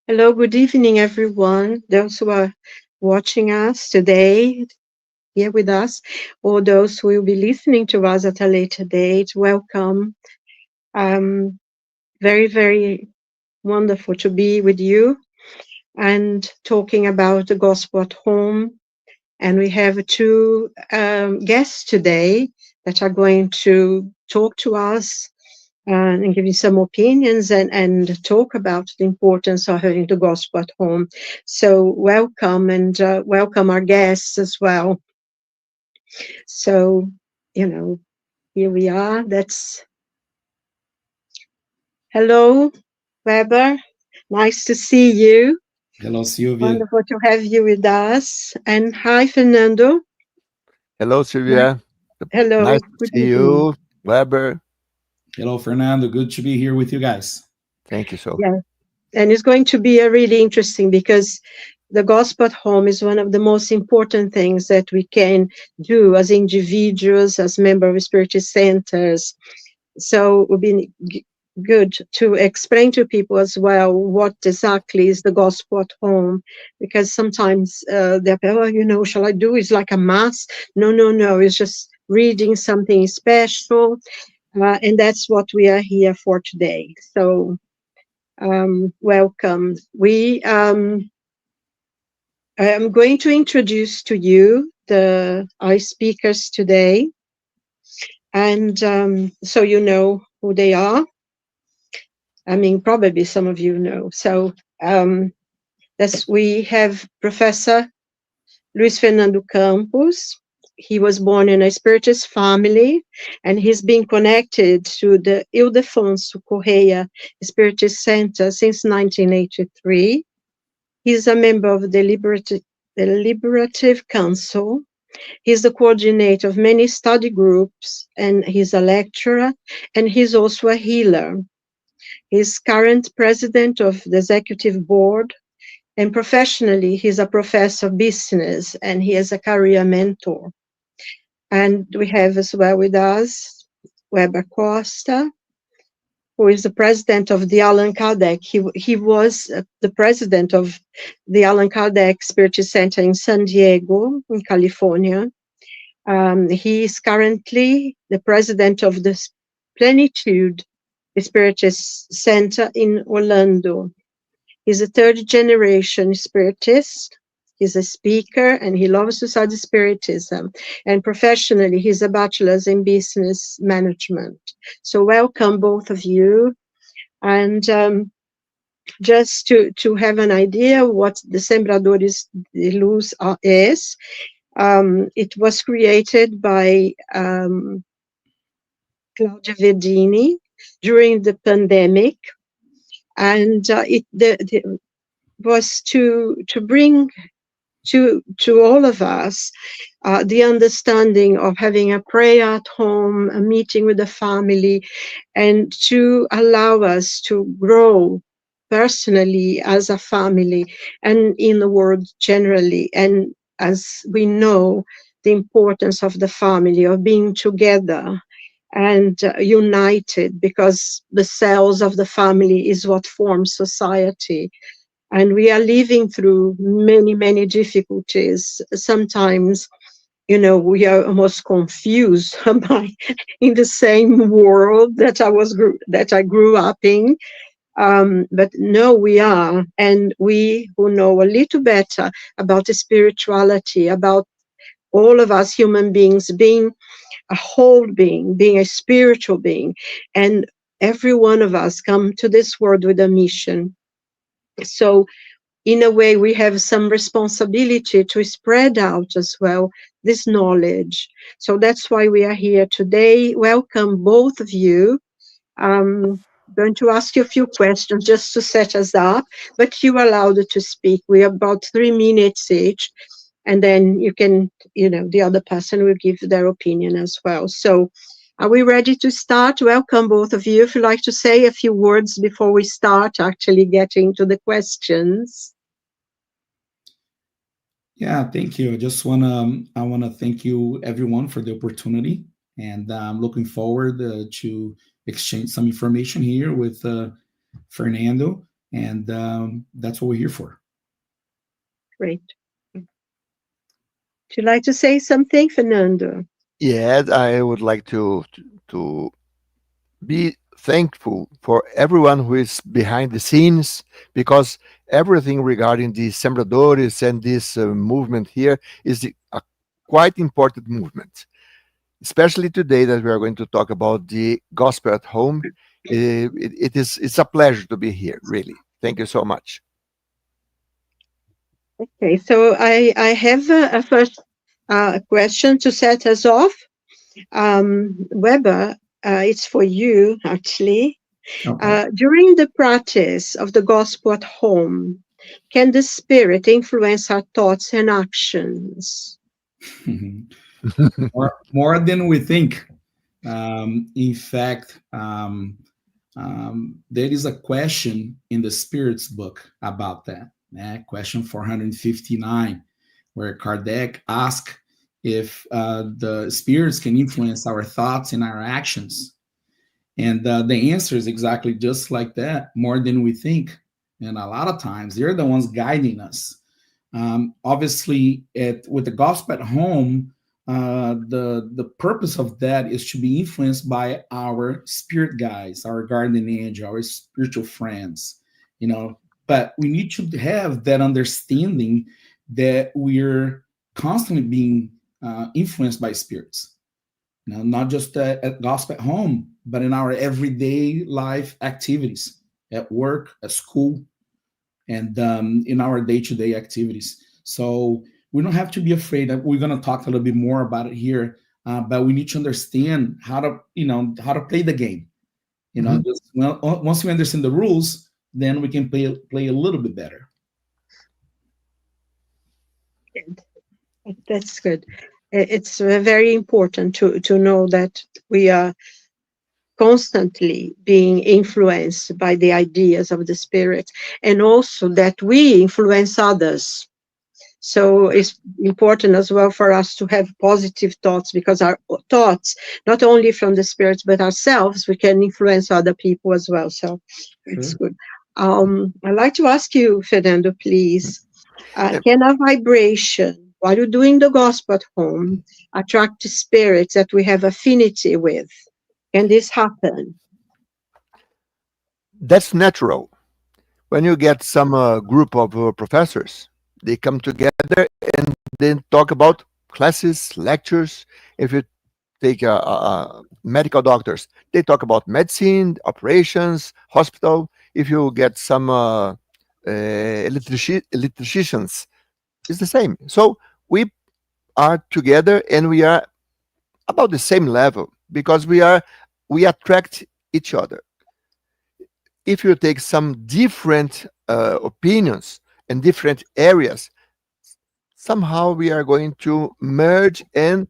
Hello, good evening, everyone. Those who are watching us today here with us, or those who will be listening to us at a later date, welcome. Um, very, very wonderful to be with you and talking about the gospel at home. And we have two guests today that are going to talk to us and give you some opinions and talk about the importance of having the gospel at home. So welcome and welcome our guests as well. So, here we are. Hello, Weber. Nice to see you. Hello, Sylvia. Wonderful to have you with us. And hi, Fernando. Hello, Sylvia. Hello, Nice to good see evening. you, Weber. Hello, Fernando. Good to be here with you guys. Thank you so. Yeah, and it's going to be a really interesting because the gospel at home is one of the most important things that we can do as individuals, as members of spiritist centers. So it would be good to explain to people as well what exactly is the gospel at home, because sometimes they're, oh, shall I do? It's like a mass. No, no, no. It's just reading something special. And that's what we are here for today. So welcome. I am going to introduce to you our speakers today, and so you know who they are. I mean, probably some of you know. So we have Professor Luis Fernando Campos. He was born in a Spiritist family, and he's been connected to the Ildefonso Correia Spiritist Center since 1983. He's a member of the Deliberative Council. He's the coordinator of many study groups, and he's a lecturer, and he's also a healer. He's current president of the executive board, and professionally, he's a professor of business, and he is a career mentor. And we have as well with us Weber Costa, who is the president of the Allan Kardec. He was the president of the Allan Kardec Spiritist Center in San Diego, in California. He is currently the president of the Plenitude Spiritist Center in Orlando. He's a third generation Spiritist. He's a speaker and he loves to study Spiritism. And professionally, he's a bachelor's in business management. So welcome both of you. And just to have an idea what the Sembradores de Luz is, it was created by Claudia Verdini during the pandemic, and it was to bring to all of us the understanding of having a prayer at home, a meeting with the family, and to allow us to grow personally as a family and in the world generally. And as we know, the importance of the family, of being together and united, because the cells of the family is what forms society. And we are living through many, many difficulties. Sometimes, we are almost confused by in the same world that I grew up in. But no, we are, and we who know a little better about the spirituality, about all of us human beings being a whole being, being a spiritual being, and every one of us come to this world with a mission. So in a way, we have some responsibility to spread out as well this knowledge. So that's why we are here today. Welcome, both of you. I'm going to ask you a few questions just to set us up, but you are allowed to speak. We have about 3 minutes each, and then you can, the other person will give their opinion as well. So are we ready to start? Welcome, both of you. If you'd like to say a few words before we start actually getting to the questions. Yeah, thank you. I wanna thank you everyone for the opportunity, and I'm looking forward to exchange some information here with Fernando. And that's what we're here for. Great. Would you like to say something, Fernando? Yes, I would like to be thankful for everyone who is behind the scenes, because everything regarding the sembradores and this movement here is a quite important movement, especially today that we are going to talk about the gospel at home. It's a pleasure to be here, really. Thank you so much. Okay, so I have a first question to set us off. Weber, it's for you, actually. Okay. During the practice of the gospel at home, can the spirit influence our thoughts and actions? More than we think. In fact, there is a question in the Spirits book about that. Question 459, where Kardec asked if the spirits can influence our thoughts and our actions. And the answer is exactly just like that, more than we think. And a lot of times they're the ones guiding us. Obviously, with the gospel at home, the purpose of that is to be influenced by our spirit guides, our guardian angel, our spiritual friends, you know. But we need to have that understanding that we're constantly being influenced by spirits. You know, not just at gospel at home, but in our everyday life activities, at work, at school, and in our day-to-day activities. So we don't have to be afraid. We're going to talk a little bit more about it here, but we need to understand how to, how to play the game. Well, once we understand the rules, then we can play a little bit better. That's good. It's very important to know that we are constantly being influenced by the ideas of the spirit, and also that we influence others. So it's important as well for us to have positive thoughts, because our thoughts, not only from the spirits but ourselves, we can influence other people as well. So it's good. I'd like to ask you, Fernando, please, can a vibration, while you're doing the gospel at home, attract spirits that we have affinity with? Can this happen? That's natural. When you get some group of professors, they come together and then talk about classes, lectures. If you take medical doctors, they talk about medicine, operations, hospital. If you get some electricians, it's the same. So we are together and we are about the same level, because we attract each other. If you take some different opinions and different areas, somehow we are going to merge and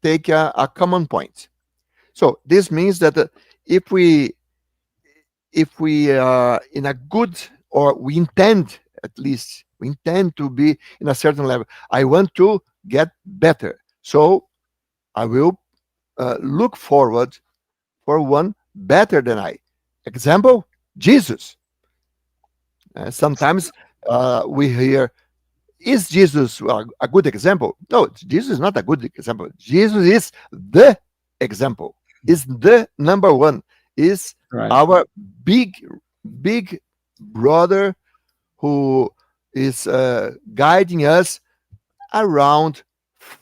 take a common point. So this means that if we are in a good, or we intend, at least we intend to be in a certain level, I want to get better, so I will look forward for one better than I. Example, Jesus. Sometimes we hear, is Jesus a good example? No, Jesus is not a good example. Jesus is the example, is the number one, is our big brother who is guiding us around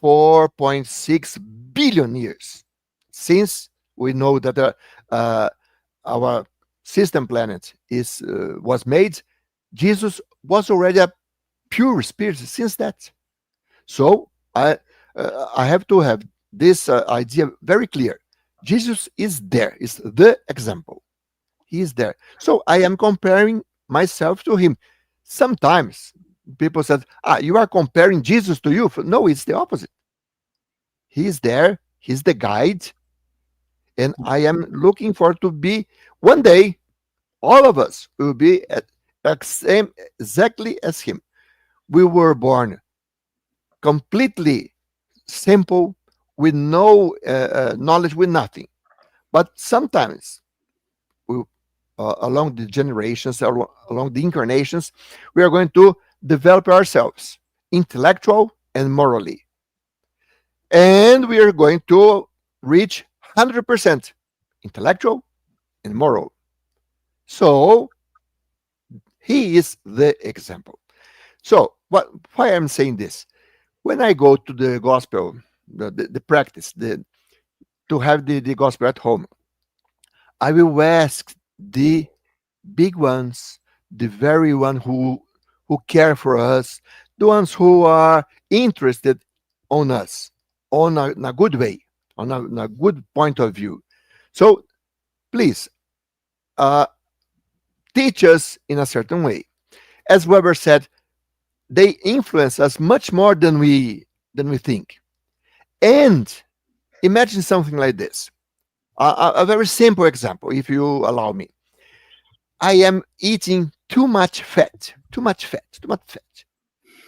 4.6 billion years since we know that our system planet was made. Jesus was already a pure spirit since that. So I have to have this idea very clear. Jesus is there, is the example. He is there. So I am comparing myself to him. Sometimes people said, you are comparing Jesus to you. No, it's the opposite. He is there. He's the guide. And I am looking for to be, one day, all of us will be at same exactly as him. We were born completely simple, with no knowledge, with nothing. But sometimes we along the generations, along the incarnations, we are going to develop ourselves intellectual and morally. And we are going to reach 100% intellectual and moral. So he is the example. So why I'm saying this? When I go to the gospel, the practice, to have the gospel at home, I will ask the big ones, the very one who care for us, the ones who are interested on us, on a good way, on a good point of view. So please, uh, teach us in a certain way. As Weber said, they influence us much more than we think. And imagine something like this. A very simple example, if you allow me. I am eating too much fat, too much fat, too much fat.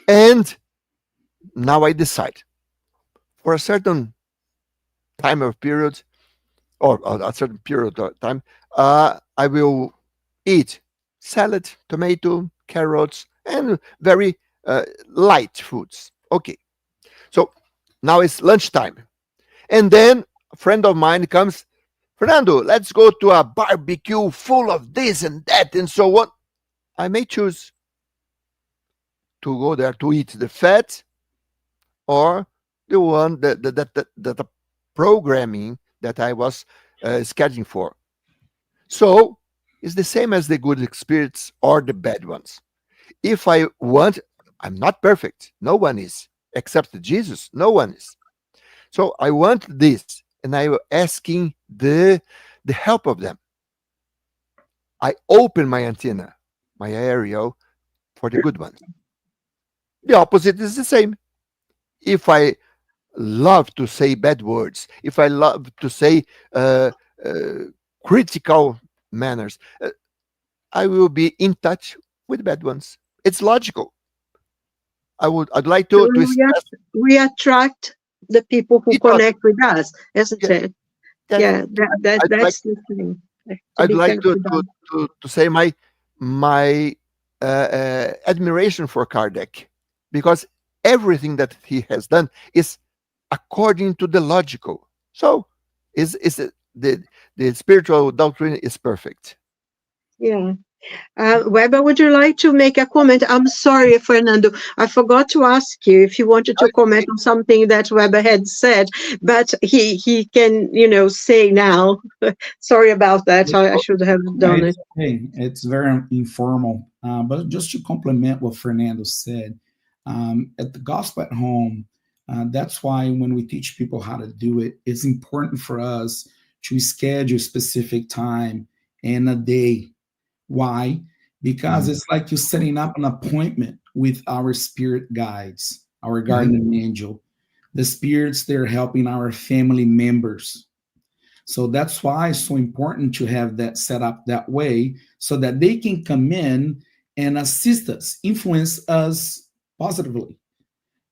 And now I decide for a certain time of period, or a certain period of time, I will eat salad, tomato, carrots, and very light foods. Okay. So now it's lunchtime. And then a friend of mine comes, Fernando, let's go to a barbecue full of this and that and so on. I may choose to go there to eat the fat or the one that the programming that I was scheduling for. So it's the same as the good spirits or the bad ones. If I want, I'm not perfect. No one is, except Jesus. No one is. So I want this, and I am asking the help of them. I open my antenna, my aerial, for the good ones. The opposite is the same. If I love to say bad words, if I love to say uh, critical manners, I will be in touch with bad ones. It's logical. I'd like So to stress we attract the people who each other. connect with us, isn't Yes, it? yes. Yeah, I'd like that's the thing. To I'd be like careful about. to say my admiration for Kardec, because everything that he has done is according to the logical. So is the spiritual doctrine is perfect. Yeah. Weber, would you like to make a comment? I'm sorry, Fernando. I forgot to ask you if you wanted to comment on something that Weber had said, but he can, say now. Sorry about that. I should have Yeah, done it's it. okay. It's very informal. But just to complement what Fernando said, at the gospel at home, that's why when we teach people how to do it, it's important for us to schedule specific time and a day. Why? Because Mhm. it's like you're setting up an appointment with our spirit guides, our guardian angel, the spirits they're helping our family members. So that's why it's so important to have that set up that way so that they can come in and assist us, influence us positively.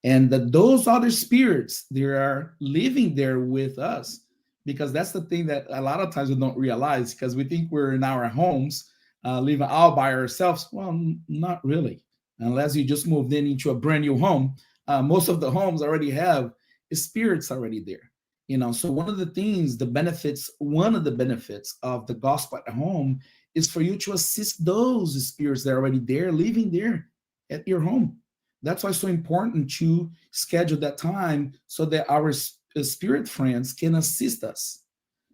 And that those other spirits, they are living there with us. Because that's the thing that a lot of times we don't realize because we think we're in our homes, living all by ourselves. Well, not really. Unless you just moved in into a brand new home. Most of the homes already have spirits already there. So one of the things, one of the benefits of the gospel at home is for you to assist those spirits that are already there, living there at your home. That's why it's so important to schedule that time so that our spirit friends can assist us.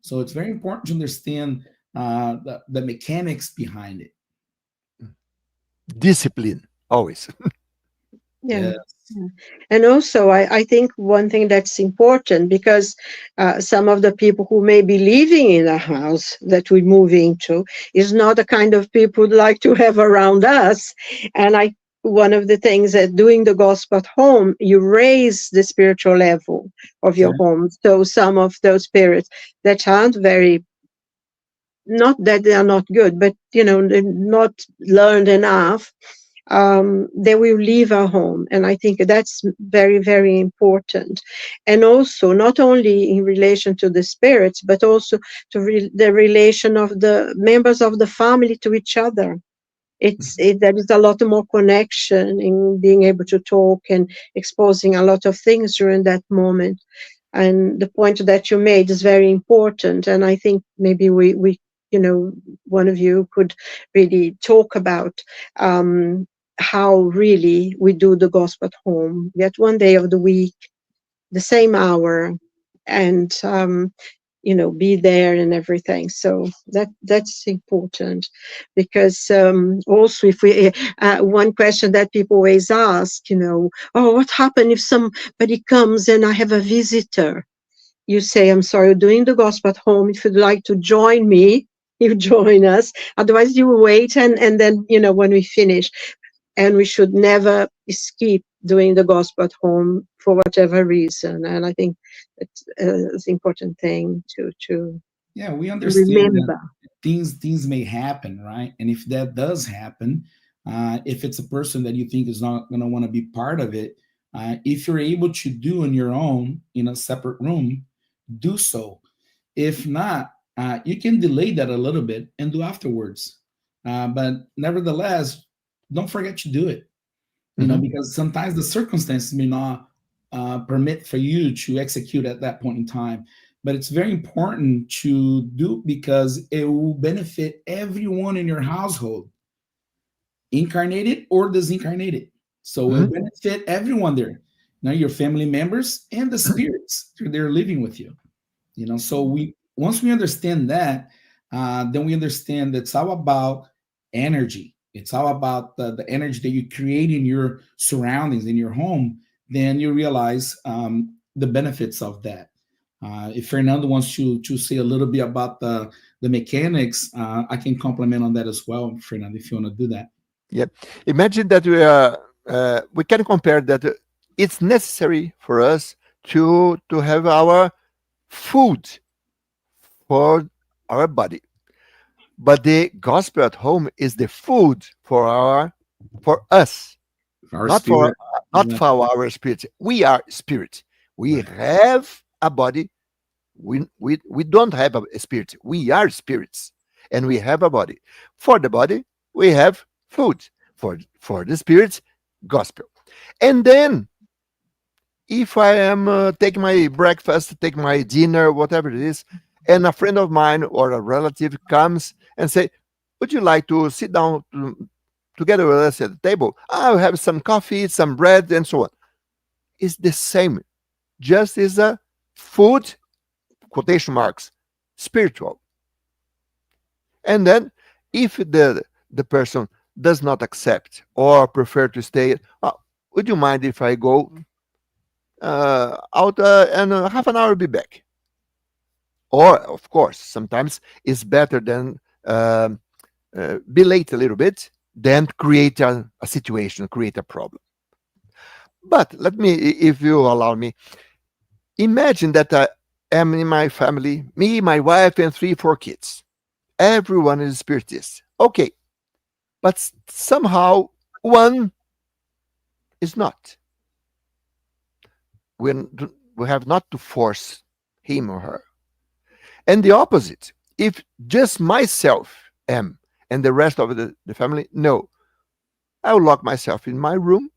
So it's very important to understand the mechanics behind it. Discipline always. Yeah. Yes. Yeah. And also, I think one thing that's important because some of the people who may be living in a house that we move into is not the kind of people we'd like to have around us. And one of the things that doing the gospel at home, you raise the spiritual level of your Exactly. home. So some of those spirits that aren't very, not that they are not good, but they're not learned enough, they will leave our home. And I think that's very, very important. And also, not only in relation to the spirits, but also to the relation of the members of the family to each other. There is a lot more connection in being able to talk and exposing a lot of things during that moment. And the point that you made is very important. And I think maybe we one of you could really talk about how really we do the gospel at home. Yet one day of the week, the same hour, and be there and everything. So that's important, because also, if we one question that people always ask, oh, what happens if somebody comes and I have a visitor? You say, I'm sorry, you're doing the gospel at home. If you'd like to join me, you join us. Otherwise, you wait, and then, when we finish. And we should never skip doing the gospel at home for whatever reason. And I think it's an important thing to Yeah, we understand that remember. things may happen, right? And if that does happen, if it's a person that you think is not going to want to be part of it, if you're able to do on your own in a separate room, do so. If not, you can delay that a little bit and do afterwards. But nevertheless, don't forget to do it. Because sometimes the circumstances may not permit for you to execute at that point in time. But it's very important to do, because it will benefit everyone in your household, incarnated or disincarnated. So it will benefit everyone there. Now, your family members and the spirits they're living with you. So once we understand that, then we understand that it's all about energy. It's all about the energy that you create in your surroundings, in your home. Then you realize the benefits of that. If Fernando wants to say a little bit about the mechanics, I can compliment on that as well, Fernando, if you want to do that. Yeah. Imagine that we can compare that it's necessary for us to have our food for our body, but the gospel at home is the food for us, Our not for spirit. our spirit. We are spirit. We have a body. We don't have a spirit. We are spirits, and we have a body. For the body, we have food. For the spirit, gospel. And then, if I am take my breakfast, take my dinner, whatever it is, and a friend of mine or a relative comes and say, "Would you like to sit down together with us at the table? I'll have some coffee, some bread, and so on." It's the same, just as a food, quotation marks, spiritual. And then, if the person does not accept or prefer to stay, would you mind if I go out and half an hour be back? Or, of course, sometimes it's better than be late a little bit than create a situation, create a problem. But let me, if you allow me, imagine that I am in my family, me, my wife, and 3, 4 kids. Everyone is spiritist. Okay, but somehow one is not. We have not to force him or her. And the opposite, if just myself am and the rest of the family, no. I will lock myself in my room.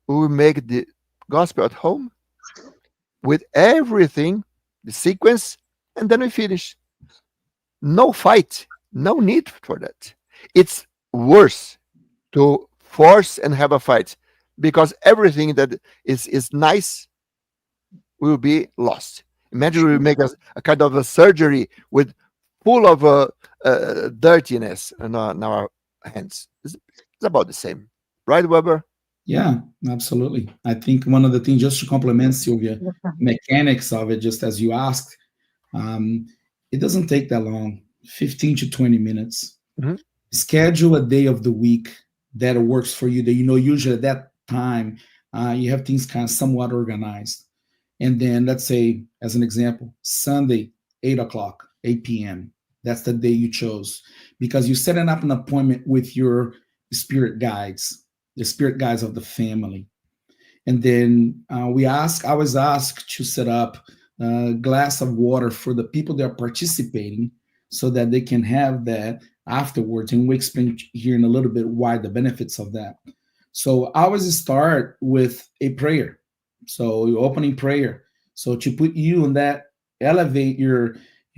We will make the gospel at home with everything, the sequence, and then we finish. No fight, no need for that. It's worse to force and have a fight, because everything that is nice will be lost. Imagine we make a kind of a surgery with full of dirtiness in our hands. It's about the same, right, Weber? Yeah, absolutely. I think one of the things, just to complement Sylvia, mechanics of it, just as you asked, um, it doesn't take that long, 15 to 20 minutes. Mm-hmm. Schedule a day of the week that works for you, that usually at that time you have things kind of somewhat organized. And then let's say, as an example, Sunday, 8 o'clock, 8 p.m. That's the day you chose, because you're setting up an appointment with your spirit guides, the spirit guides of the family. And then I was asked to set up a glass of water for the people that are participating so that they can have that afterwards. And we explain here in a little bit why the benefits of that. So I always start with a prayer. So your opening prayer. So to put you in that, elevate your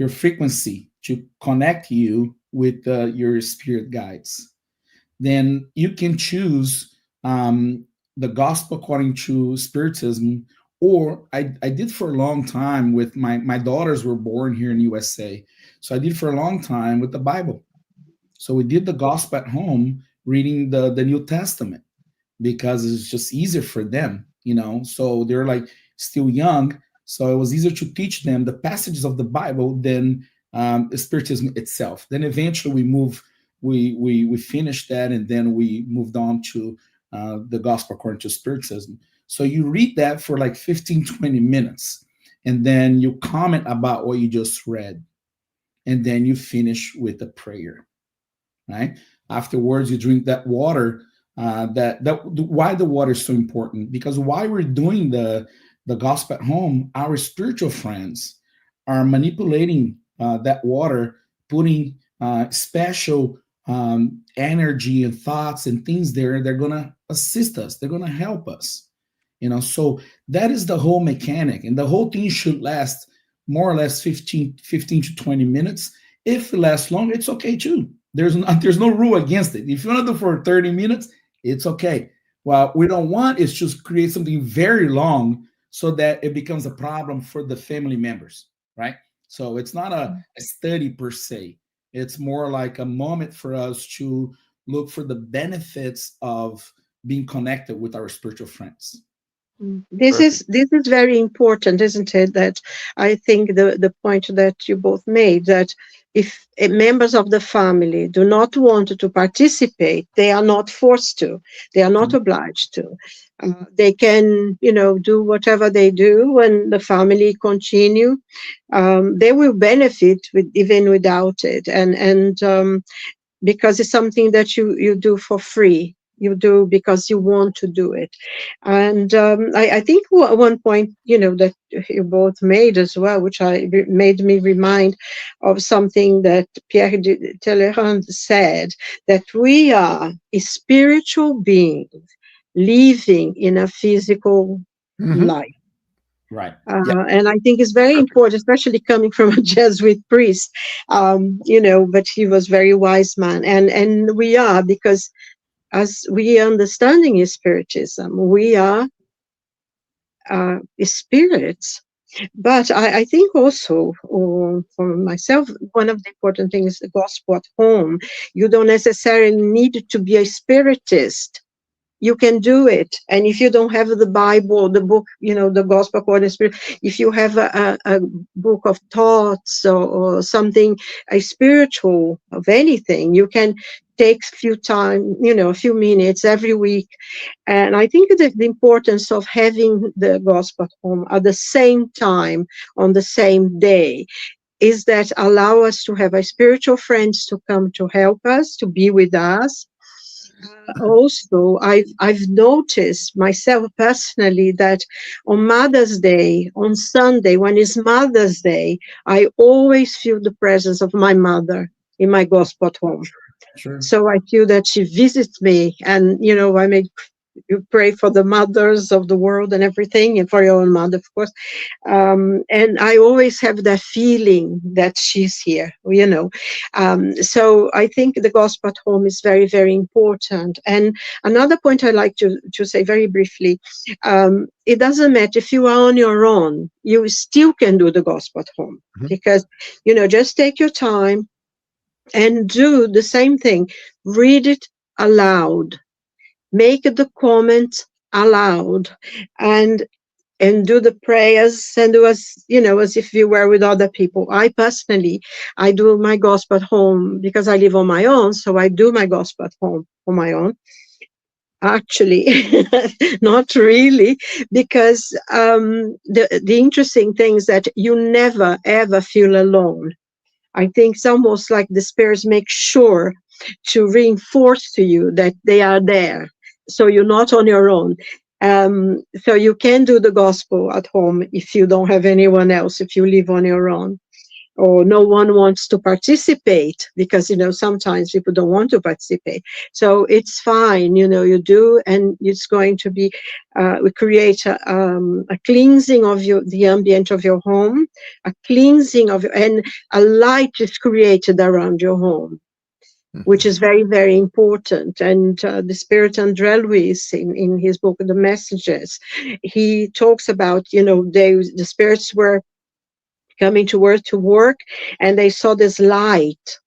frequency to connect you with your spirit guides. Then you can choose the gospel according to spiritism, or I did for a long time with my daughters were born here in USA, so I did for a long time with the Bible. So we did the gospel at home, reading the New Testament, because it's just easier for them, so they're like still young, so it was easier to teach them the passages of the Bible than spiritism itself. Then eventually we finished that, and then we moved on to the gospel according to spiritism. So you read that for like 15-20 minutes, and then you comment about what you just read, and then you finish with a prayer, right? Afterwards, you drink that water. Why the water is so important, because while we're doing the gospel at home, our spiritual friends are manipulating that water, putting special energy and thoughts and things there. They're going to assist us. They're going to help us. So that is the whole mechanic. And the whole thing should last more or less 15 to 20 minutes. If it lasts long, it's okay too. There's no rule against it. If you want to do for 30 minutes, it's okay. What we don't want is just create something very long so that it becomes a problem for the family members, right? So it's not a study per se. It's more like a moment for us to look for the benefits of being connected with our spiritual friends. This is very important, isn't it? That I think the point that you both made, that if members of the family do not want to participate, they are not forced to. They are not obliged to. They can, do whatever they do when the family continue. They will benefit even without it, and because it's something that you do for free. You do because you want to do it. And I think one point, that you both made as well, which made me remind of something that Pierre de Talleyrand said, that we are a spiritual being living in a physical life. Right. And I think it's very important, especially coming from a Jesuit priest, but he was a very wise man. And we are, because as we understanding spiritism, we are spirits. But I think also, for myself, one of the important things is the gospel at home. You don't necessarily need to be a spiritist. You can do it. And if you don't have the Bible, the book, the gospel according to spirit, if you have a book of thoughts or something, a spiritual of anything, you can take a few minutes every week. And I think that the importance of having the gospel at home at the same time, on the same day, is that allow us to have a spiritual friends to come to help us, to be with us. Also, I've noticed myself personally that on Mother's Day, on Sunday, when it's Mother's Day, I always feel the presence of my mother in my gospel at home. Sure. So So I feel that she visits me, and I make you pray for the mothers of the world and everything, and for your own mother, of course. And I always have that feeling that she's here, So I think the gospel at home is very, very important. And another point I like to say very briefly, it doesn't matter if you are on your own, you still can do the gospel at home, because, just take your time and do the same thing. Read it aloud. Make the comments aloud, and do the prayers, and do as if you were with other people. I personally, I do my gospel at home because I live on my own, so I do my gospel at home on my own. Actually, not really, because the interesting thing is that you never ever feel alone. I think it's almost like the spirits make sure to reinforce to you that they are there. So you're not on your own. So you can do the gospel at home if you don't have anyone else, if you live on your own, or no one wants to participate, because sometimes people don't want to participate. So it's fine, you do, and it's going to be we create a cleansing of the ambient of your home, a cleansing of, and a light is created around your home, which is very, very important. And the spirit André Luis, in his book The Messages, he talks about, the spirits were coming to work, and they saw this light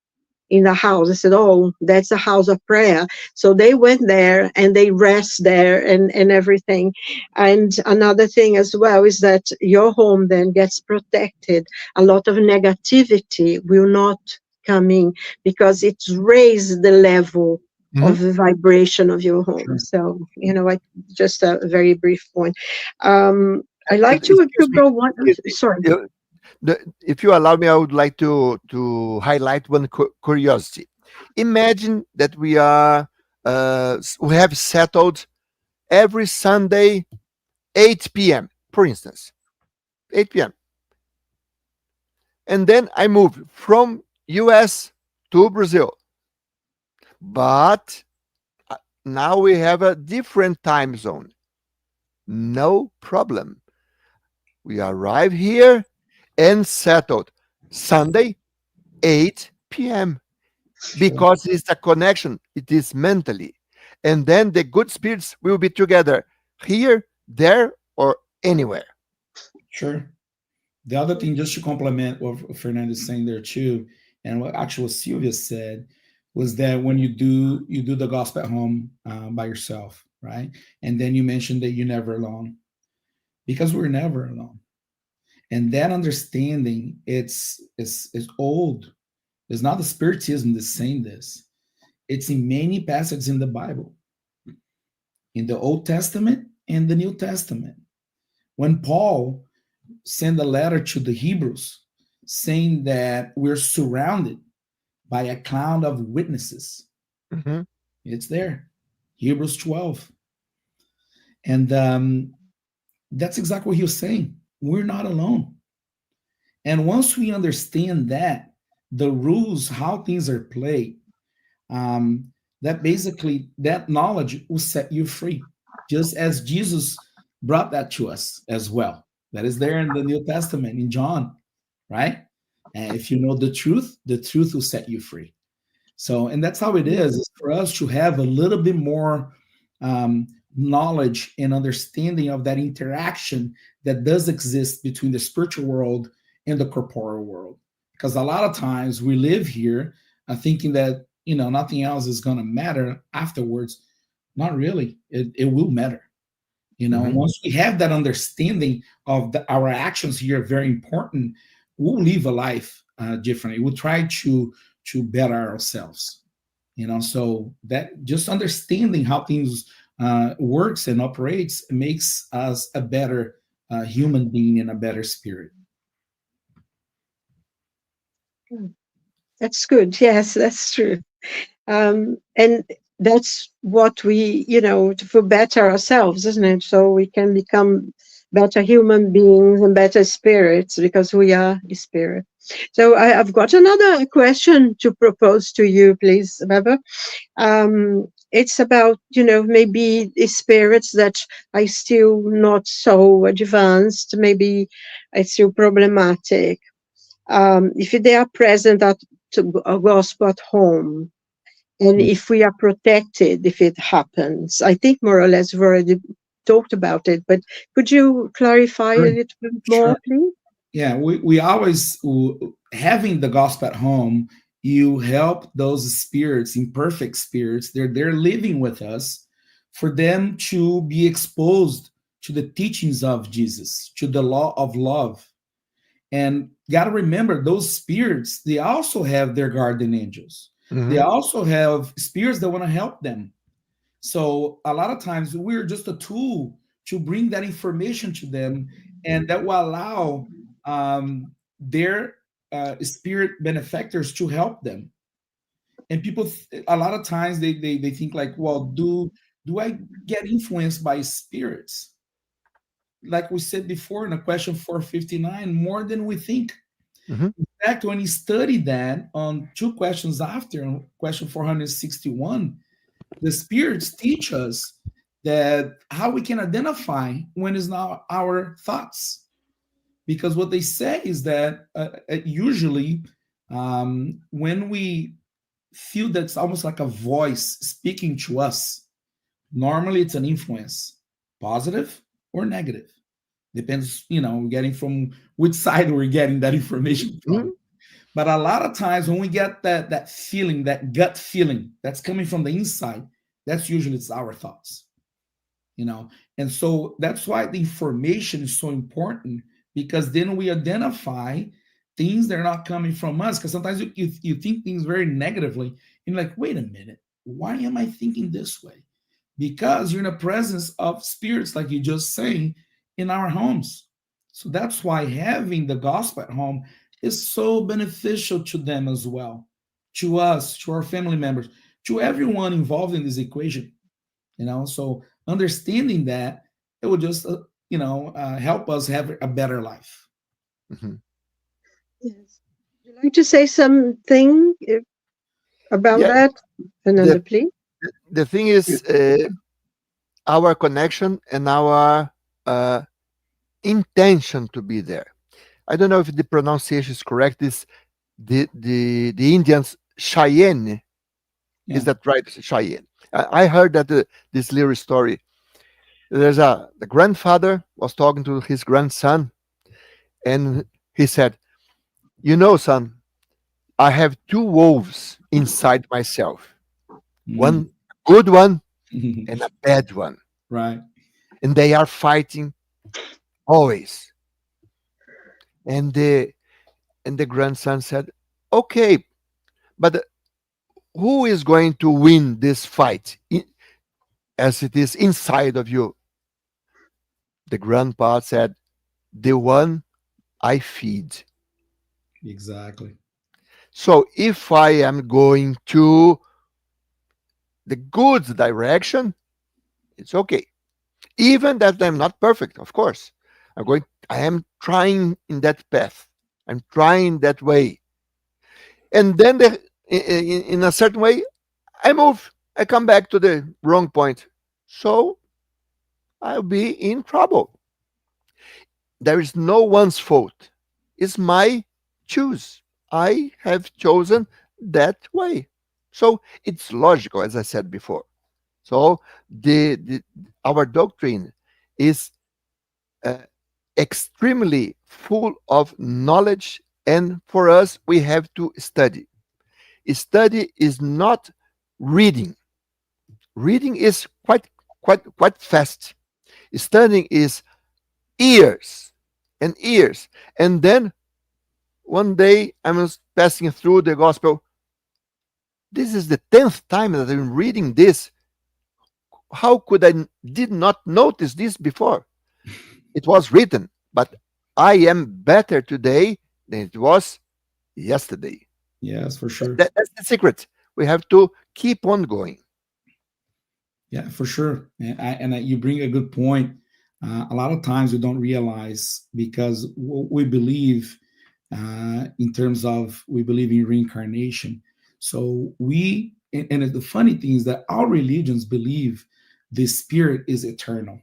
in the house. They said, oh, that's a house of prayer. So they went there and they rest there, and everything. And another thing as well is that your home then gets protected. A lot of negativity will not come in, because it's raised the level of the vibration of your home. Sure. So, just a very brief point. I like to Excuse me. go one. If, Sorry. if you allow me, I would like to highlight one curiosity. Imagine that we have settled every Sunday 8 p.m. for instance, 8 p.m. And then I move from US to Brazil, but now we have a different time zone. No problem. We arrive here and settled Sunday 8 p.m. because it's a connection. It is mentally. And then the good spirits will be together here, there, or anywhere. Sure. The other thing, just to complement what Fernando is saying there too, and what actually Sylvia said, was that when you do the gospel at home by yourself, right? And then you mentioned that you're never alone, because we're never alone. And that understanding, it's old. It's not the spiritism that's saying this. It's in many passages in the Bible, in the Old Testament and the New Testament. When Paul sent a letter to the Hebrews saying that we're surrounded by a cloud of witnesses, it's there, Hebrews 12. And that's exactly what he was saying. We're not alone. And once we understand that, the rules, how things are played, that basically, that knowledge will set you free, just as Jesus brought that to us as well. That is there in the New Testament, in John, right? And if you know the truth will set you free. So, and that's how it is for us to have a little bit more knowledge and understanding of that interaction that does exist between the spiritual world and the corporeal world. Because a lot of times we live here thinking that, nothing else is going to matter afterwards. Not really. It will matter. Once we have that understanding of our actions here are very important, we'll live a life differently. We'll try to better ourselves. So that just understanding how things works and operates makes us a better human being and a better spirit. That's good. Yes, that's true. And that's what we, to better ourselves, isn't it? So we can become better human beings and better spirits, because we are the spirit. So I've got another question to propose to you, please, Weber. It's about, maybe the spirits that are still not so advanced, maybe it's still problematic. If they are present at a gospel at home, and if we are protected, if it happens. I think more or less we've already talked about it, but could you clarify a little bit more, please? Yeah, we always, having the gospel at home, you help those spirits, imperfect spirits, they're living with us, for them to be exposed to the teachings of Jesus, to the law of love. And got to remember, those spirits, they also have their guardian angels. They also have spirits that want to help them. So a lot of times we're just a tool to bring that information to them, and that will allow their spirit benefactors to help them. And people, a lot of times they think like, well, do I get influenced by spirits? Like we said before in a question 459, more than we think. Mhm. In fact, when you study that on two questions after, on question 461, the spirits teach us that how we can identify when it's not our thoughts. Because what they say is that usually when we feel that's almost like a voice speaking to us, normally it's an influence, positive or negative. Depends, we're getting from which side we're getting that information from. Mhm. But a lot of times when we get that feeling, that gut feeling that's coming from the inside, that's usually it's our thoughts, you know. And so that's why the information is so important, because then we identify things that are not coming from us. Because sometimes you think things very negatively, and you're like, wait a minute, why am I thinking this way? Because you're in the presence of spirits, like you just saying, in our homes. So that's why having the gospel at home is so beneficial to them as well, to us, to our family members, to everyone involved in this equation. So understanding that, it will just help us have a better life. Mhm. Yes. Would you like to say something about Yeah, that, the Fernando, please? the thing is, our connection and our uh, intention to be there. I don't know if the pronunciation is correct. Is the Indians Cheyenne? Is Yeah. that right? Cheyenne. I heard that this little story. There's the grandfather was talking to his grandson, and he said, "You know, son, I have two wolves inside myself. Mm. One good one and a bad one, Right. and they are fighting always." And the grandson said, "Okay, but who is going to win this fight as it is inside of you?" The grandpa said, "The one I feed." Exactly. So if I am going to the good direction, it's okay. Even that I'm not perfect, of course. I am trying in that path. I'm trying that way. And then in a certain way, I move. I come back to the wrong point. So I'll be in trouble. There is no one's fault. It's my choose. I have chosen that way. So it's logical, as I said before. So the our doctrine is uh, extremely full of knowledge, and for us, we have to study. Study is not reading. Reading is quite fast. Studying is years and years. And then one day I was passing through the gospel. This is the 10th time that I'm reading this. How could did not notice this before? It was written, but I am better today than it was yesterday. Yes, for sure. That's the secret. We have to keep on going. Yeah, for sure. You bring a good point. A lot of times we don't realize, because we believe in terms of, we believe in reincarnation. So and the funny thing is that all religions believe the spirit is eternal.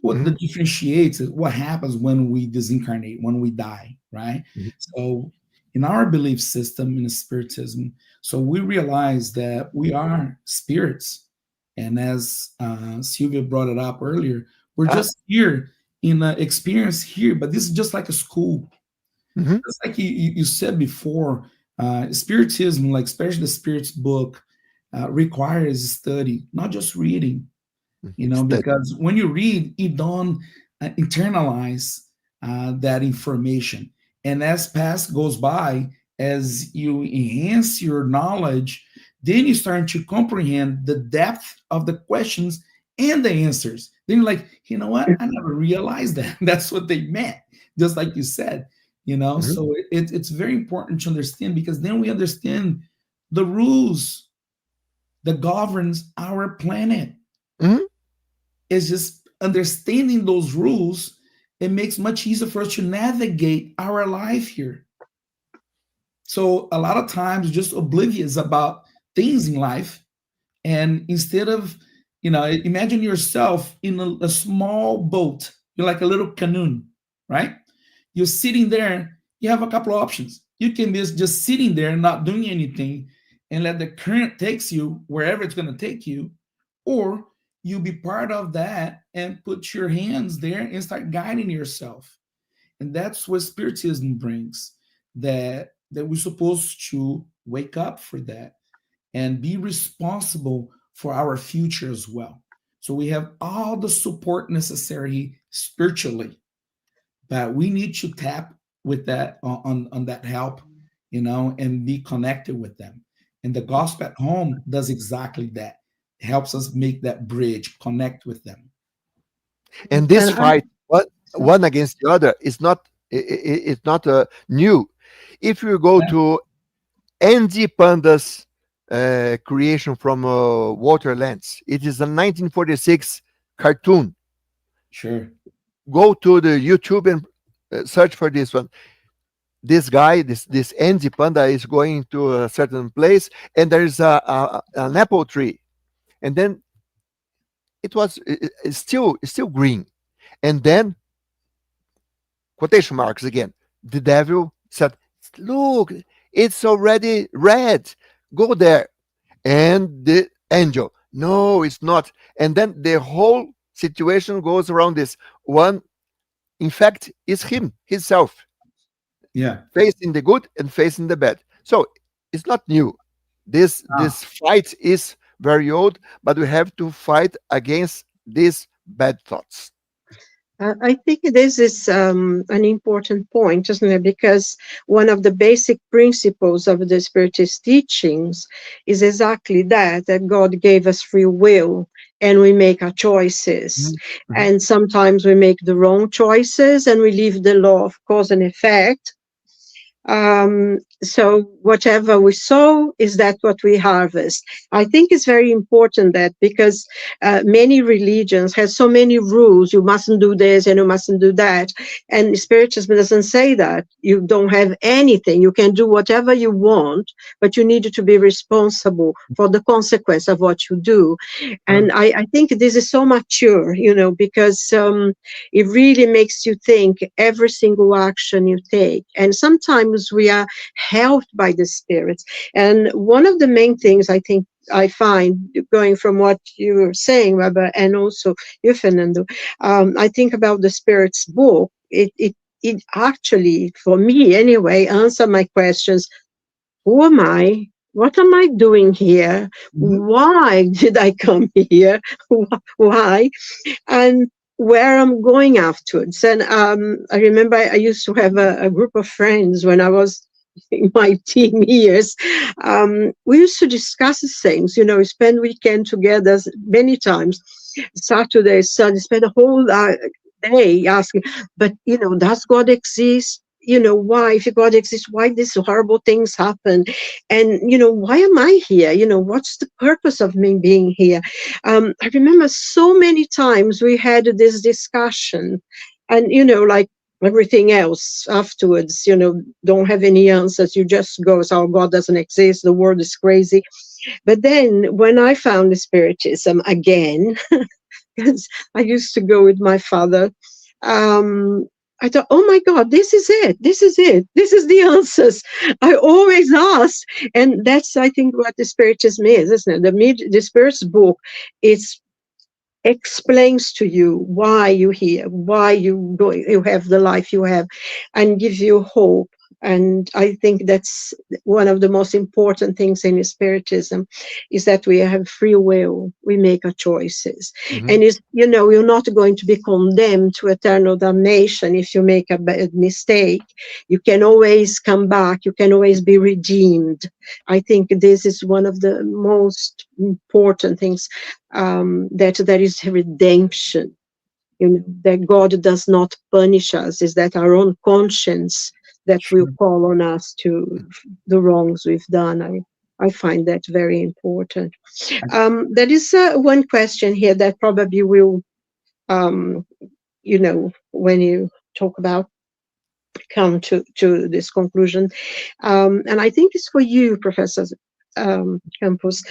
What Mhm, that differentiates is what happens when we disincarnate, when we die, right? mhm. So in our belief system in spiritism, so we realize that we are spirits. And as Sylvia brought it up earlier, we're Ah, just here in an experience here, but this is just like a school. mhm, Just like you said before, spiritism, like especially the spirits book, requires study, not just reading, Study. because when you read, you don't internalize that information. And as past goes by, as you enhance your knowledge, then you start to comprehend the depth of the questions and the answers. Then you're like, you know what? I never realized that. That's what they meant, just like you said. Mhm, So it's very important to understand, because then we understand the rules that governs our planet. Mhm. Is just understanding those rules. It makes much easier for us to navigate our life here. So a lot of times just oblivious about things in life. And instead of, imagine yourself in a small boat. You're like a little canoe, right? You're sitting there. You have a couple of options. You can be just sitting there, not doing anything, and let the current takes you wherever it's going to take you, or you be part of that and put your hands there and start guiding yourself. And that's what spiritism brings. That we're supposed to wake up for that and be responsible for our future as well. So we have all the support necessary spiritually, but we need to tap with that on that help, and be connected with them. And the gospel at home does exactly that. It helps us make that bridge, connect with them. And this And fight, so, one against the other, is not it's not new. If you go Yeah, to Andy Panda's creation from Waterlands, it is a 1946 cartoon. sure. Go to the YouTube and search for this one. This guy, this Andy Panda, is going to a certain place, and there is an apple tree, and then it's still green, and then quotation marks again. The devil said, "Look, it's already red. Go there." And the angel, "No, it's not." And then the whole situation goes around this one. In fact, is him, himself, Yeah. facing the good and facing the bad. So it's not new. This Ah, fight is very old, but we have to fight against these bad thoughts. I think this is an important point, isn't it? Because one of the basic principles of the Spiritist teachings is exactly that God gave us free will and we make our choices. Mhm, mhm. And sometimes we make the wrong choices and we leave the law of cause and effect. So whatever we sow is that what we harvest. I think it's very important that because many religions have so many rules, you mustn't do this and you mustn't do that, and spiritism doesn't say that. You don't have anything, you can do whatever you want, but you need to be responsible for the consequence of what you do. And sure. I think this is so mature, because it really makes you think every single action you take. And sometimes we are helped by the spirits. And one of the main things I think I find, going from what you were saying, Weber, and also you, Fernando, I think about the Spirit's book. It actually, for me anyway, answer my questions. Who am I? What am I doing here? Mhm. Why did I come here? Why? And where I'm going afterwards. And I remember I used to have a group of friends when I was in my teen years. We used to discuss things, spend weekend together many times. Saturday, Sunday, spend a whole day asking, but, does God exist? Why, if God exists, why these horrible things happen? And, why am I here? What's the purpose of me being here? I remember so many times we had this discussion, and, like everything else afterwards, don't have any answers. You just go, so God doesn't exist, the world is crazy. But then when I found the Spiritism again, because I used to go with my father. I thought, oh my God, this is it. This is it. This is the answers I always ask. And that's, I think, what the Spiritism is, isn't it? The Spirit's book, it's explains to you why you're here, why you have the life you have, and gives you hope. And I think that's one of the most important things in spiritism, is that we have free will, we make our choices. Mhm. And you're not going to be condemned to eternal damnation if you make a bad mistake. You can always come back, you can always be redeemed. I think this is one of the most important things, that there is redemption, that God does not punish us, is that our own conscience that will Sure. call on us to the wrongs we've done. I find that very important. There is one question here that probably will, um, when you talk about come to this conclusion. And I think it's for you, Professor Campos.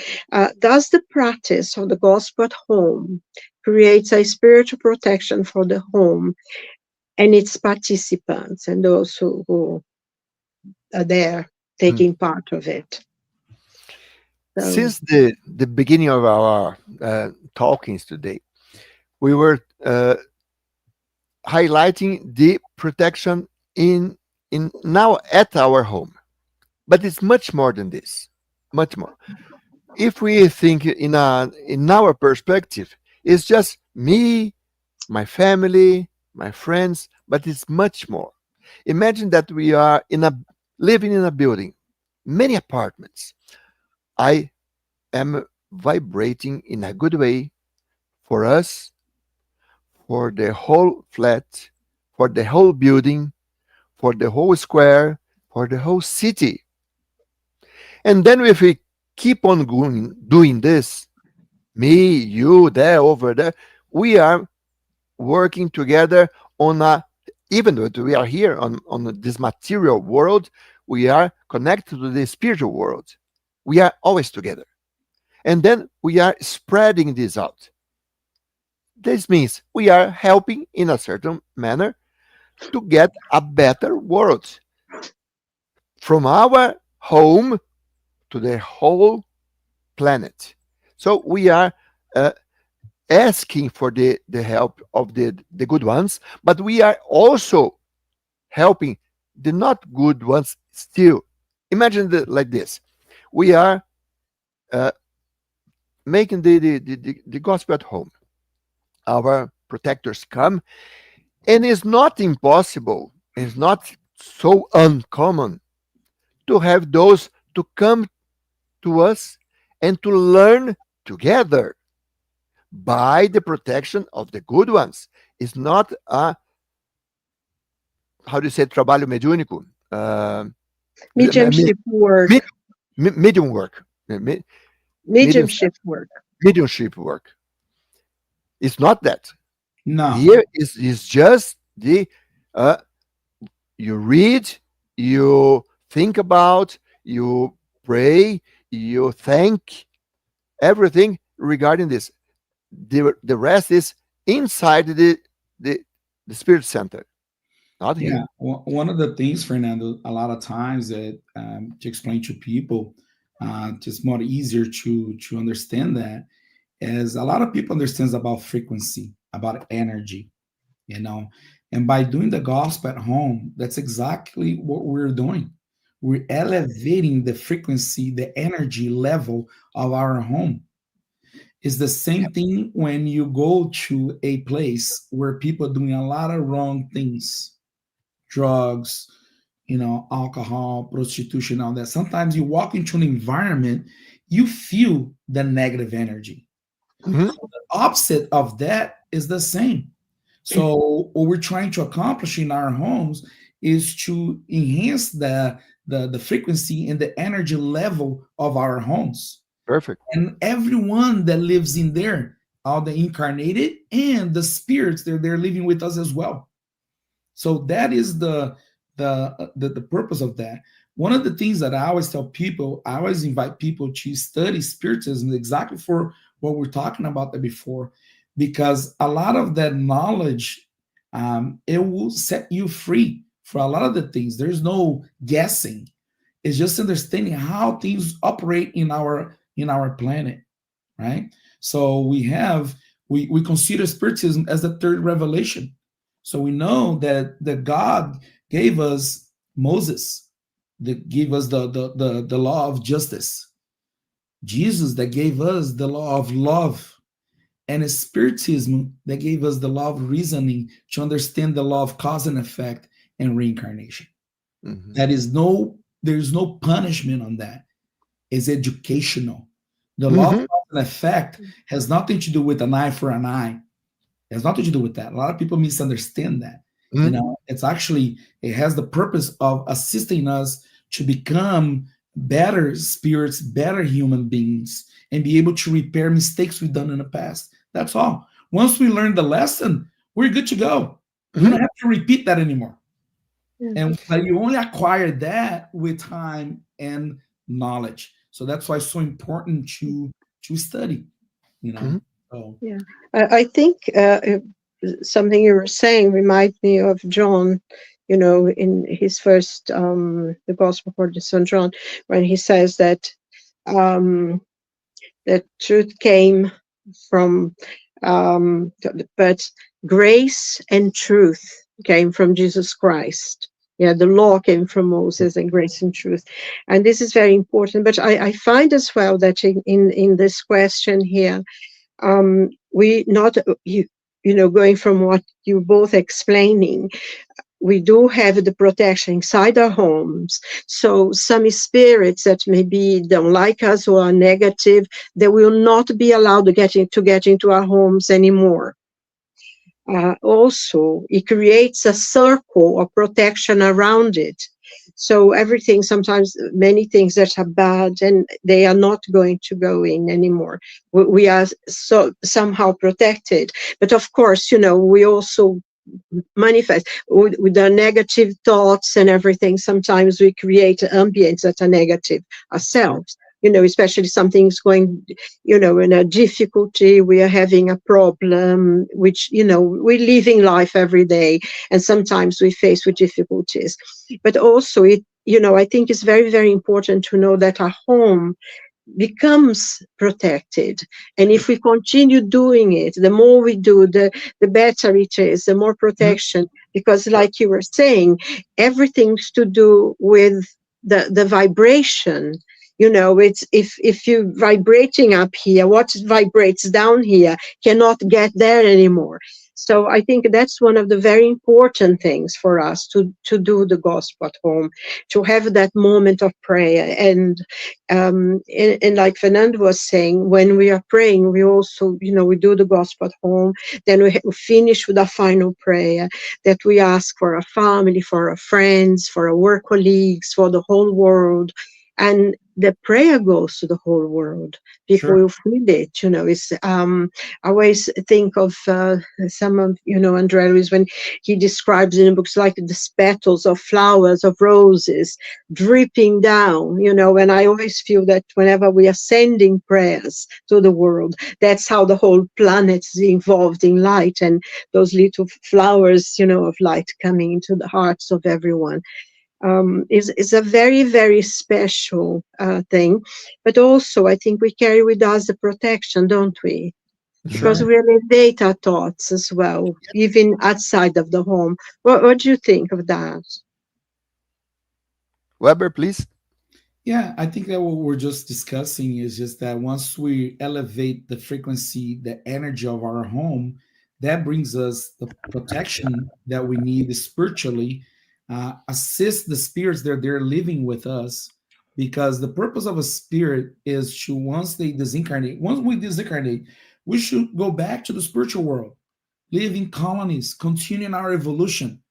Does the practice of the gospel at home creates a spiritual protection for the home and its participants and those who are there Mm. taking part of it? So, Since the beginning of our talkings today, we were highlighting the protection in now at our home, but it's much more than this, much more. If we think in our perspective, it's just me, my family, my friends, but it's much more. Imagine that we are living in a building, many apartments. I am vibrating in a good way for us, for the whole flat, for the whole building, for the whole square, for the whole city. And then if we keep on doing this, me, you, there, over there, we are working together on a, even though we are here on this material world, we are connected to the spiritual world. We are always together. And then we are spreading this out. This means we are helping in a certain manner to get a better world from our home to the whole planet. So we are uh, asking for the help of the good ones, but we are also helping the not good ones still. Imagine like this. We are uh, making the gospel at home. Our protectors come, and it's not impossible, it's not so uncommon to have those to come to us and to learn together by the protection of the good ones. It's not a, how do you say, trabalho mediúnico? mediumship work, Medium work. Medium, mediumship work. mediumship work. It's not that. No. Here is just the uh, you read, you think about, you pray, you thank, everything regarding this. The rest is inside the, the spirit center, not here. Yeah, one of the things, Fernando, a lot of times that to explain to people, just more easier to understand that, is a lot of people understands about frequency, about energy, you know, and by doing the gospel at home, that's exactly what we're doing. We're elevating the frequency, the energy level of our home. It's the same thing when you go to a place where people are doing a lot of wrong things, drugs, alcohol, prostitution, all that. Sometimes you walk into an environment, you feel the negative energy. Mhm. So the opposite of that is the same. So what we're trying to accomplish in our homes is to enhance the frequency and the energy level of our homes. Perfect. And everyone that lives in there, all the incarnated and the spirits, they're living with us as well. So that is the purpose of that. One of the things that I always tell people, I always invite people to study spiritism exactly for what we're talking about there before, because a lot of that knowledge, it will set you free for a lot of the things. There's no guessing. It's just understanding how things operate in our planet, right? So we consider spiritism as the third revelation. So we know that God gave us Moses, that gave us the law of justice. Jesus that gave us the law of love, and a spiritism that gave us the law of reasoning to understand the law of cause and effect and reincarnation. Mhm. That is there's no punishment on that. It's educational. The law of Mhm. cause and effect has nothing to do with an eye for an eye. It has nothing to do with that. A lot of people misunderstand that. Mhm. It has the purpose of assisting us to become better spirits, better human beings, and be able to repair mistakes we've done in the past. That's all. Once we learn the lesson, we're good to go. We don't have to repeat that anymore. And but you only acquire that with time and knowledge. So that's why it's so important to study, you know. So Yeah, I think something you were saying reminds me of John, in his first, the Gospel according to St. John, when he says that um, that truth came from, but grace and truth came from Jesus Christ. Yeah, the law came from Moses and grace and truth. And this is very important. But I find as well that in this question here, we not, going from what you both explaining, we do have the protection inside our homes. So some spirits that maybe don't like us or are negative, they will not be allowed to get into our homes anymore. Also, it creates a circle of protection around it. So everything, sometimes many things that are bad, and they are not going to go in anymore. We are somehow protected. But of course, we also manifest with the negative thoughts and everything. Sometimes we create ambience that are negative ourselves, especially something's going, in a difficulty, we are having a problem, which, we're living life every day, and sometimes we face with difficulties. But also I think it's very, very important to know that our home becomes protected, and if we continue doing it, the more we do, the better it is, the more protection, because like you were saying, everything's to do with the vibration. It's if you vibrating up here, what vibrates down here cannot get there anymore. So I think that's one of the very important things for us to do the gospel at home, to have that moment of prayer. And like Fernando was saying, when we are praying, we also, we do the gospel at home. Then we finish with a final prayer that we ask for our family, for our friends, for our work colleagues, for the whole world. And the prayer goes to the whole world. People will feel it. It's I always think of some of André Luiz, when he describes in books like the petals of flowers of roses dripping down. And I always feel that whenever we are sending prayers to the world, that's how the whole planet is involved in light, and those little flowers, of light coming into the hearts of everyone. Is a very, very special thing. But also, I think we carry with us the protection, don't we? Because we elevate our thoughts as well, even outside of the home. What do you think of that? Weber, please. yeah, I think that what we're just discussing is just that once we elevate the frequency, the energy of our home, that brings us the protection that we need spiritually, assist the spirits that they're living with us, because the purpose of a spirit is to, once we disincarnate, we should go back to the spiritual world, live in colonies, continuing our evolution.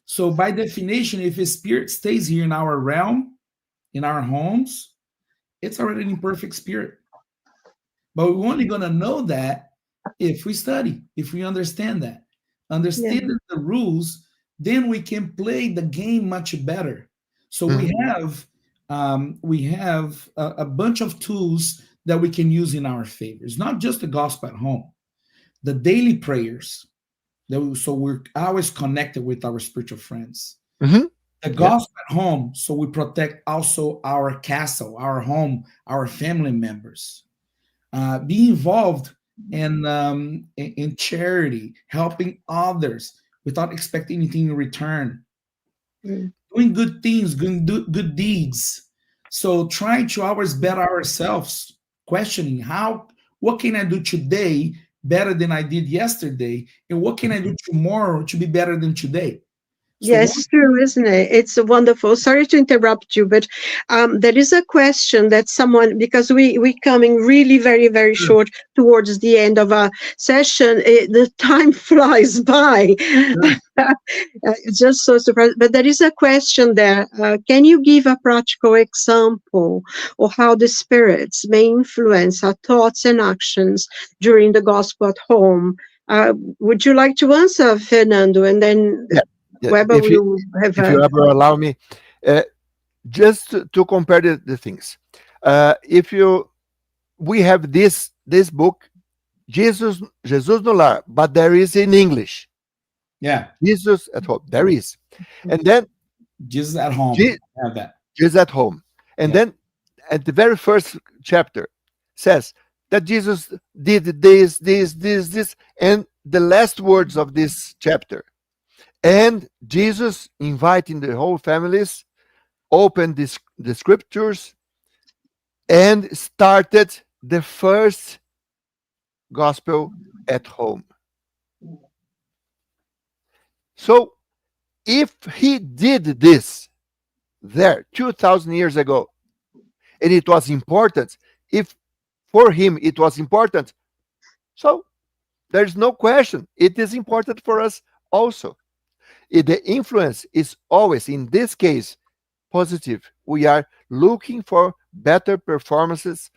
So by definition, if a spirit stays here in our realm, in our homes, it's already an imperfect spirit. But we're only going to know that if we study, if we understand that. Understanding the rules, then we can play the game much better. So we have a bunch of tools that we can use in our favor. It's not just the gospel at home, the daily prayers. So we're always connected with our spiritual friends. The gospel at home, so we protect also our castle, our home, our family members. Be involved in charity, helping others without expecting anything in return. Doing good things, doing good deeds. So trying to always better ourselves, questioning what can I do today better than I did yesterday, and what can I do tomorrow to be better than today? So Yes, true, isn't it? It's wonderful. Sorry to interrupt you, but there is a question that someone, because we coming really very, very sure, short towards the end of our session. The time flies by. sure. It's just so surprised. But there is a question there. Can you give a practical example of how the spirits may influence our thoughts and actions during the gospel at home? Would you like to answer, Fernando? And then Yeah, yeah. Weber will have If you a. ever allow me, uh, just to compare the things. If you we have this book, Jesus no Lar, but there is in English. Yeah, Jesus at home. There is. And then Jesus at home. Je- Have that. Jesus at home. And Yeah. then at the very first chapter says that Jesus did this, and the last words of this chapter. And Jesus inviting the whole families, opened the scriptures, and started the first gospel at home. So if he did this there 2000 years ago, and it was important, if for him it was important, so there's no question it is important for us also. The influence is always, in this case, positive. We are looking for better performances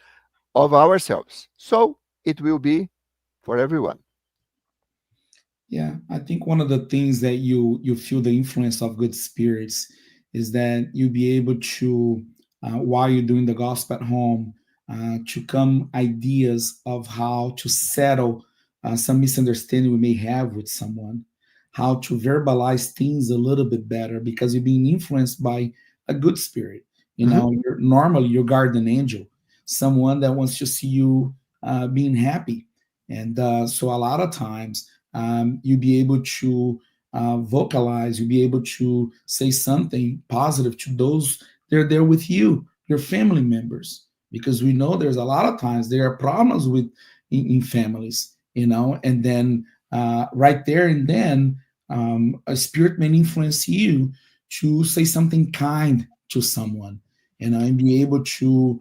of ourselves, so it will be for everyone. Yeah, I think one of the things that you feel the influence of good spirits is that you be able to, while you're doing the gospel at home, to come ideas of how to settle some misunderstanding we may have with someone, how to verbalize things a little bit better because you're being influenced by a good spirit. You Mhm. know, you're normally your guardian angel, someone that wants to see you being happy, and so a lot of times you'll be able to vocalize, you'll be able to say something positive to those that are there with you, your family members, because we know there's a lot of times there are problems with in families, you know, and then right there and then a spirit may influence you to say something kind to someone, you know, and be able to,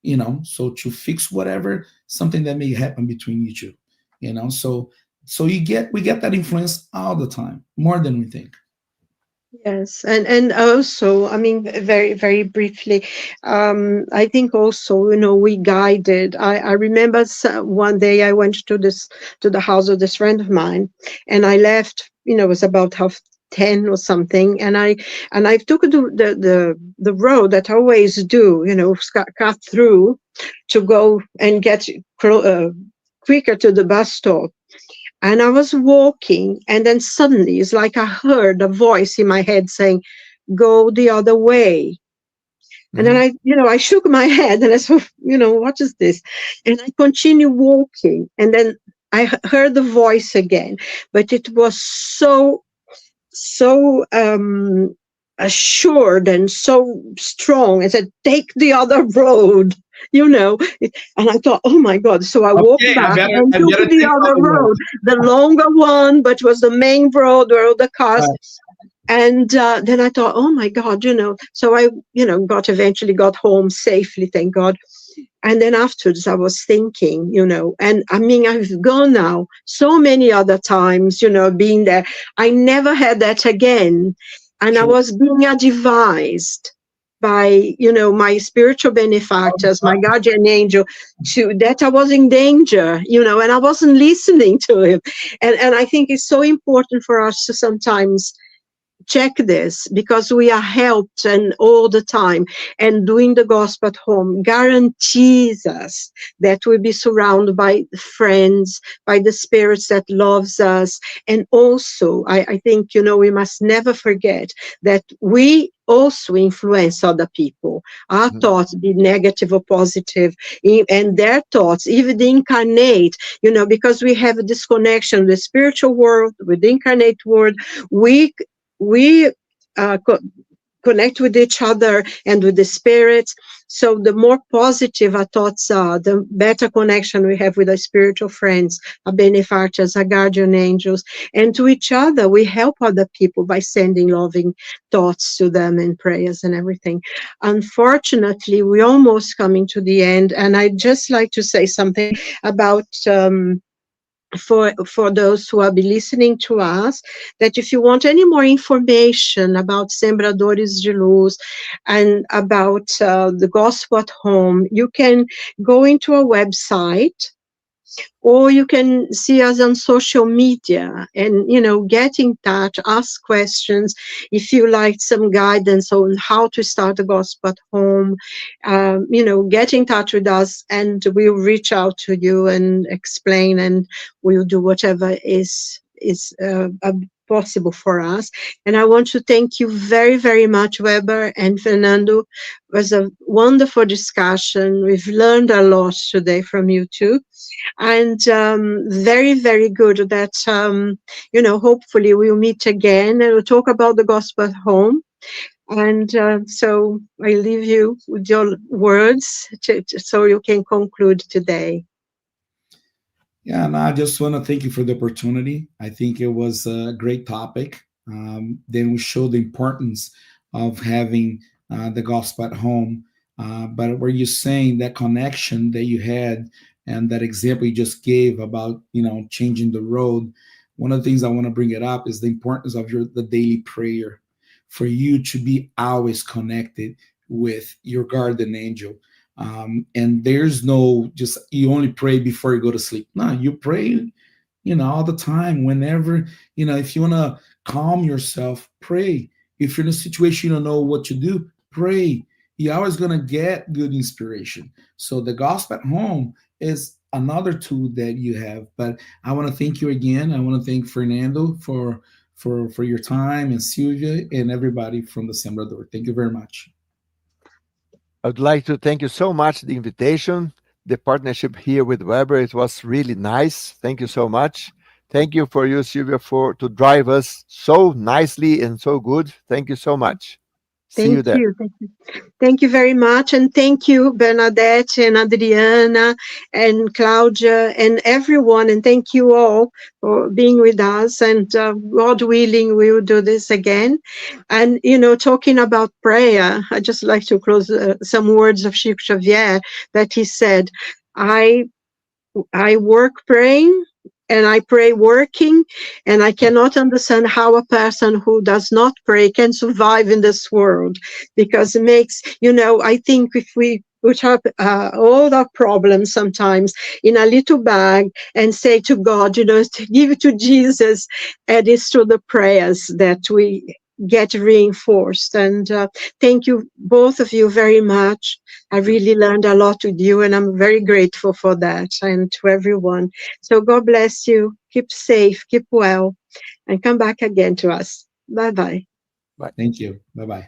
you know, so to fix whatever something that may happen between you two, you know, so we get that influence all the time, more than we think. Yes, and also, I mean, very very briefly, I think also, we guided. I remember one day I went to the house of this friend of mine, and I left. It was about 10 or something, and I took the road that I always do. Cut through to go and get quicker to the bus stop. And I was walking, and then suddenly it's like I heard a voice in my head saying, "Go the other way." And then Mhm. I shook my head and I said, "What is this?" And I continued walking. And then I heard the voice again, but it was so assured and so strong. I said, "Take the other road." And I thought, oh my God. So I walked Okay, back and I took better the take other other road. road, the longer one, but was the main road where all the cars. Right. And then I thought, oh my God. So I, eventually got home safely, thank God. And then afterwards, I was thinking, and I mean, I've gone now so many other times, being there. I never had that again. And I Sure. was being advised by, my spiritual benefactors, my guardian angel, that I was in danger, and I wasn't listening to him. And I think it's so important for us to sometimes check this, because we are helped and all the time, and doing the gospel at home guarantees us that we'll be surrounded by friends, by the spirits that loves us. And also I think we must never forget that we also influence other people. Our Mhm. thoughts, be negative or positive, and their thoughts, even the incarnate, because we have this connection with the spiritual world, with the incarnate world. We connect with each other and with the spirits. So the more positive our thoughts are, the better connection we have with our spiritual friends, our benefactors, our guardian angels, and to each other. We help other people by sending loving thoughts to them and prayers and everything. Unfortunately, we're almost coming to the end, and I'd just like to say something about for those who are be listening to us, that if you want any more information about Sembradores de Luz and about the Gospel at Home, you can go into our website, or you can see us on social media and, get in touch, ask questions. If you like some guidance on how to start the gospel at home, get in touch with us and we'll reach out to you and explain, and we'll do whatever is possible for us. And I want to thank you very, very much, Weber and Fernando. It was a wonderful discussion. We've learned a lot today from you too. And very, very good that, hopefully we'll meet again and we'll talk about the gospel at home. And so I leave you with your words so you can conclude today. Yeah, and I just want to thank you for the opportunity. I think it was a great topic. Then we showed the importance of having the gospel at home. But were you saying that connection that you had and that example you just gave about, changing the road? One of the things I want to bring it up is the importance of the daily prayer, for you to be always connected with your guardian angel. And there's no just you only pray before you go to sleep. No, you pray, all the time. Whenever, if you want to calm yourself, pray. If you're in a situation you don't know what to do, pray. You're always going to get good inspiration. So the gospel at home is another tool that you have. But I want to thank you again. I want to thank Fernando for your time, and Silvia and everybody from the Sembrador. Thank you very much. I would like to thank you so much the invitation, the partnership here with Weber. It was really nice. Thank you so much. Thank you for you, Silvia, to drive us so nicely and so good. Thank you so much. See you there. Thank you. Thank you very much. And thank you, Bernadette and Adriana and Claudia and everyone. And thank you all for being with us. And God willing, we will do this again. And, talking about prayer, I just like to close some words of Chico Xavier that he said, I work praying, and I pray working, and I cannot understand how a person who does not pray can survive in this world, because it makes, I think if we put up all our problems sometimes in a little bag and say to God, to give it to Jesus, and it's through the prayers that we get reinforced. And thank you, both of you, very much. I really learned a lot with you, and I'm very grateful for that, and to everyone. So God bless you. Keep safe, keep well, and come back again to us. Bye-bye. Bye. Thank you. Bye-bye.